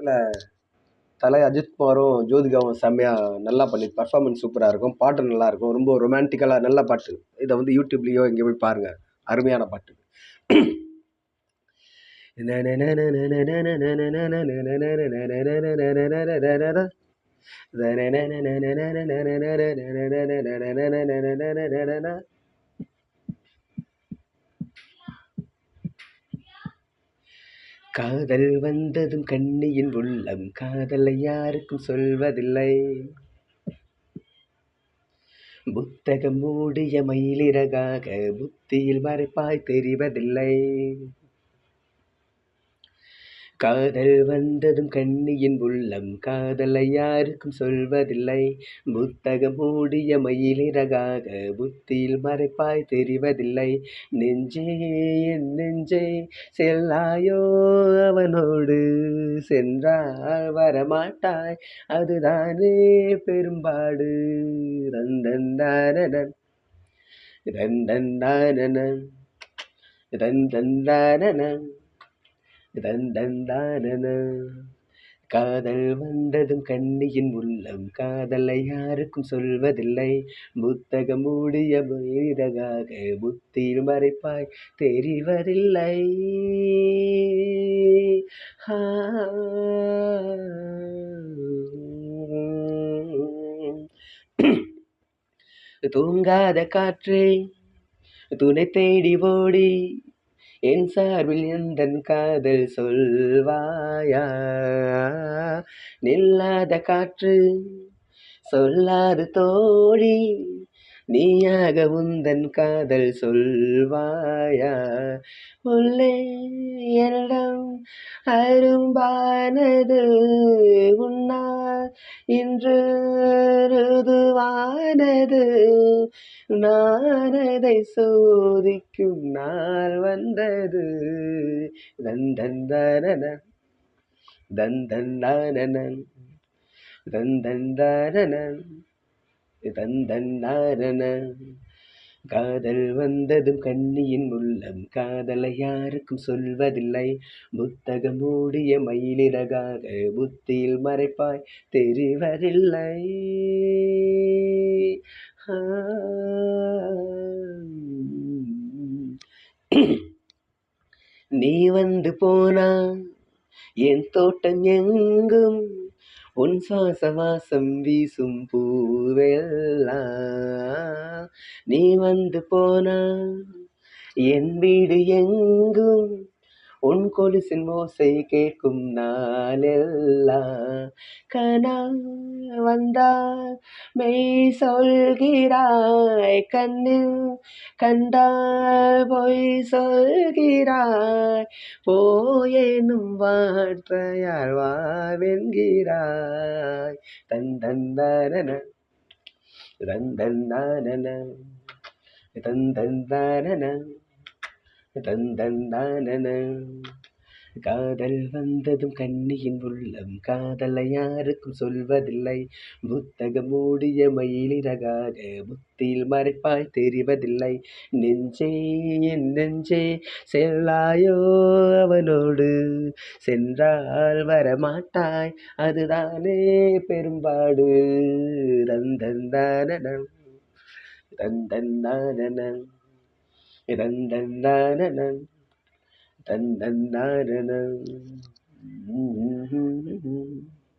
படத்துல தல அஜித்குமாரும், ஜோதிகாவும் செம்மையா நல்லா பெர்ஃபார்மன்ஸ் சூப்பரா இருக்கும். பாட்டு நல்லாருக்கும். ரொம்ப ரொமான்டிக்கலா நல்ல பாட்டு. இத வந்து YouTubeலயோ எங்கேயோ போய் பாருங்க. அருமையான பாட்டு. காதல் வந்ததும் கண்ணியின் உள்ளம் காதலை யாருக்கும் சொல்வதில்லை. புத்தகம் மூடிய மயிலிறகாக புத்தியில் மறைப்பாய் தெரிவதில்லை. காதல் வந்ததும் கண்ணியின் உள்ளம் காதலை யாருக்கும் சொல்வதில்லை. புத்தகம் மூடிய மயிலிறகாக புத்தியில் மறைப்பாய் தெரிவதில்லை. நெஞ்சே என் நெஞ்சே செல்லாயோ அவனோடு, சென்றால் வரமாட்டாய் அதுதானே பெரும்பாடு. ரந்தந்தானன் ரந்தந்தானன் ரந்தந்தானன் ரந்தந்தானன. காதல் வந்ததும் கண்ணியின் உள்ளம் காதலை யாருக்கும் சொல்வதில்லை. புத்தகம் மூடிய மயிலிறகாக புத்தியில் மறைப்பாய் தெரிவதில்லை. தூங்காத காற்றே துணை தேடி ஓடி என் சார்பில் எந்தன் காதல் சொல்வாயா. நில்லாத காற்று சொல்லாது தோழி நீயாக உந்தன் காதல் சொல்வாயா. உள்ளே என்னிடம் அரும்பானது உன்னால் இன்று ருதுவானது. நான் அதை சோதிக்கும் நாள் வந்தது. தந்தந்தானன தந்தந்தானன் தந்தந்தானன் தந்தந்தானன. காதல் வந்ததும் கண்ணியின் உள்ளம் காதலை யாருக்கும் சொல்வதில்லை. புத்தகம் மூடிய மயிலிறகாக புத்தியில் மறைப்பாய் தெரிவதில்லை. நீ வந்து போனா என் தோட்டம் எங்கும் உன் சுவாச வாசம் வீசும் பூவெல்லாம். நீ வந்து போனா என் வீடு எங்கும் உன் கொலுசின் ஓசை கேட்கும் நாளெல்லாம். கனா வந்தால் மெய் சொல்கிறாய், கண்ணில் கண்டால் பொய் சொல்கிறாய். போயேனும் வார்த்தையால் வாவென்கிறாய். தந்தந்தானன தந்தந்தானன தந்தந்தானன தந்தந்தானன. காதல் வந்ததும் கண்ணியின் உள்ளம் காதலை யாருக்கும் சொல்வதில்லை. புத்தகம் மூடிய மயிலிறகாக புத்தியில் மறைப்பாய் தெரிவதில்லை. நெஞ்சே என் நெஞ்சே செல்லாயோ அவனோடு, சென்றால் வரமாட்டாய் அதுதானே பெரும்பாடு. ரந்தந்தானன் ரந்தந்தானன் ரந்தந்தானன் ரந்தந்தானன்.